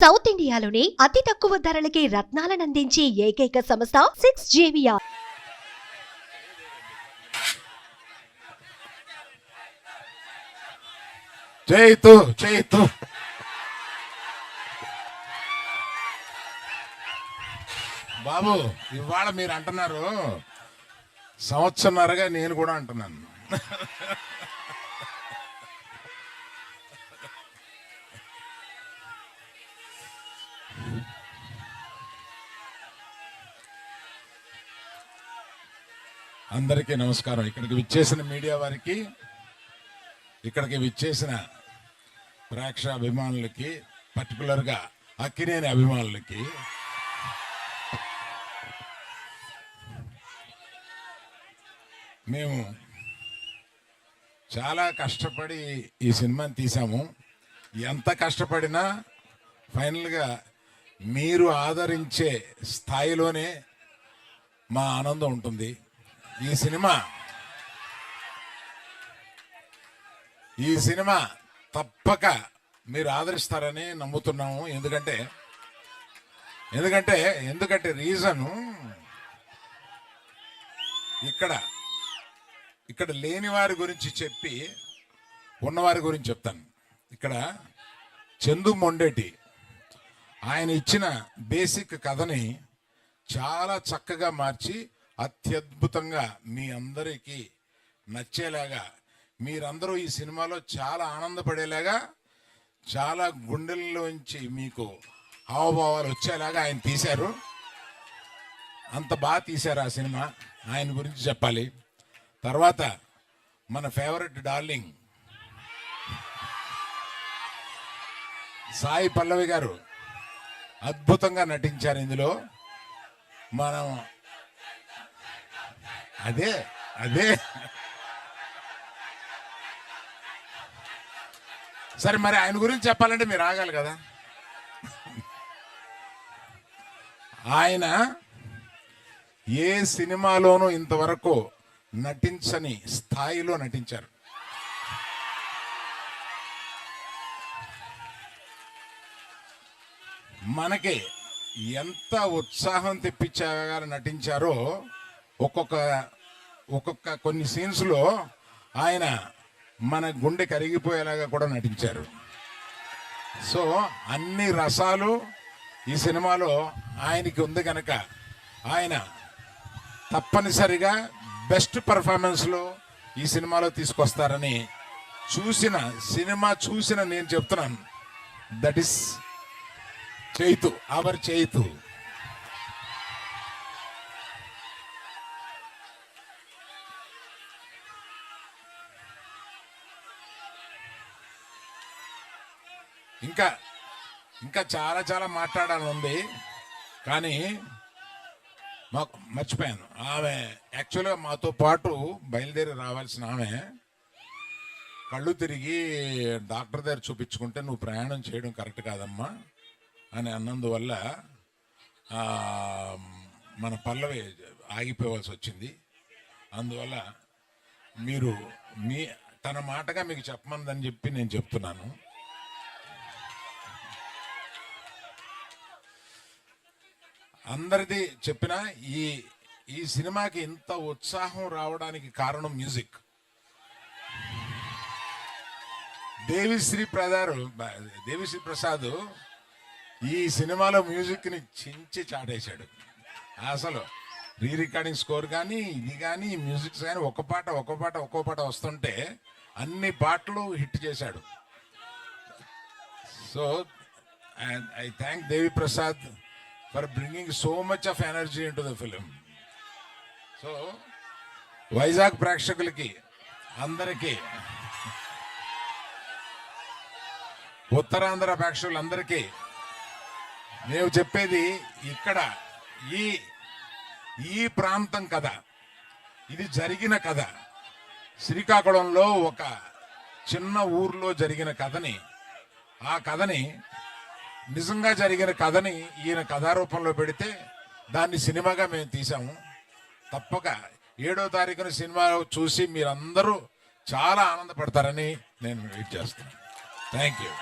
South ఇండియాలోని అతి తక్కువ ధరలకి రత్నాలనందించే ఏకైక సంస్థ 6JVR. చేయితు బాబు, ఇవాళ మీరు అంటున్నారు, సంవత్సరంన్నరగా నేను కూడా అంటున్నాను. అందరికీ నమస్కారం. ఇక్కడికి విచ్చేసిన మీడియా వారికి, ఇక్కడికి విచ్చేసిన ప్రేక్షాభిమానులకి, పర్టికులర్గా అక్కినేని అభిమానులకి మేము చాలా కష్టపడి ఈ సినిమాని తీసాము. ఎంత కష్టపడినా ఫైనల్గా మీరు ఆదరించే స్థాయిలోనే మా ఆనందం ఉంటుంది. ఈ సినిమా తప్పక మీరు ఆదరిస్తారని నమ్ముతున్నాము. ఎందుకంటే రీజను ఇక్కడ లేని వారి గురించి చెప్పి ఉన్నవారి గురించి చెప్తాను. ఇక్కడ చందు మొండేటి ఆయన ఇచ్చిన బేసిక్ కథని చాలా చక్కగా మార్చి అత్యద్భుతంగా మీ అందరికీ నచ్చేలాగా, మీరందరూ ఈ సినిమాలో చాలా ఆనందపడేలాగా, చాలా గుండెల్లోంచి మీకు హావభావాలు వచ్చేలాగా ఆయన తీశారు. అంత బాగా తీశారు ఆ సినిమా. ఆయన గురించి చెప్పాలి. తర్వాత మన ఫేవరెట్ డార్లింగ్ సాయి పల్లవి గారు అద్భుతంగా నటించారు ఇందులో. మనం అదే సరే, మరి ఆయన గురించి చెప్పాలంటే మీరు ఆగాలి కదా. ఆయన ఏ సినిమాలోనూ ఇంతవరకు నటించని స్థాయిలో నటించారు. మనకి ఎంత ఉత్సాహం తెప్పించగా నటించారో, ఒక్కొక్క కొన్ని సీన్స్లో ఆయన మన గుండె కరిగిపోయేలాగా కూడా నటించారు. సో అన్ని రసాలు ఈ సినిమాలో ఆయనకి ఉంది కనుక ఆయన తప్పనిసరిగా బెస్ట్ పర్ఫార్మెన్స్లో ఈ సినిమాలో తీసుకొస్తారని సినిమా చూసిన నేను చెప్తున్నాను. That is Chaitu, our Chaitu. ఇంకా చాలా చాలా మాట్లాడాలని ఉంది, కానీ మాకు మర్చిపోయాను. ఆమె యాక్చువల్గా మాతో పాటు బయలుదేరి రావాల్సిన ఆమె కళ్ళు తిరిగి డాక్టర్ దగ్గర చూపించుకుంటే నువ్వు ప్రయాణం చేయడం కరెక్ట్ కాదమ్మా అని అన్నందువల్ల మన పల్లవి ఆగిపోవాల్సి వచ్చింది. అందువల్ల మీరు తన మాటగా మీకు చెప్పమందని చెప్పి నేను చెప్తున్నాను. అందరిది చెప్పిన ఈ సినిమాకి ఇంత ఉత్సాహం రావడానికి కారణం మ్యూజిక్. దేవిశ్రీ ప్రసాద్ ఈ సినిమాలో మ్యూజిక్ని చించి చాటేశాడు. అసలు రీ రికార్డింగ్ స్కోర్ కానీ ఇది కానీ మ్యూజిక్స్ కానీ ఒక్కో పాట వస్తుంటే అన్ని పాటలు హిట్ చేశాడు. So I thank Devi Prasad for bringing so much of energy into the film. So Vizag ప్రేక్షకులకి అందరికీ, ఉత్తరాంధ్ర ప్రేక్షకులందరికీ నేను చెప్పేది, ఇక్కడ ఈ ప్రాంతం కథ, ఇది జరిగిన కథ. శ్రీకాకుళంలో ఒక చిన్న ఊర్లో జరిగిన కథని, ఆ కథని నిజంగా జరిగిన కథని ఈయన కథారూపంలో పెడితే దాన్ని సినిమాగా మేము తీసాము. తప్పక 7వ తారీఖున సినిమా చూసి మీరందరూ చాలా ఆనందపడతారని నేను వెయిట్ చేస్తున్నాను. Thank you.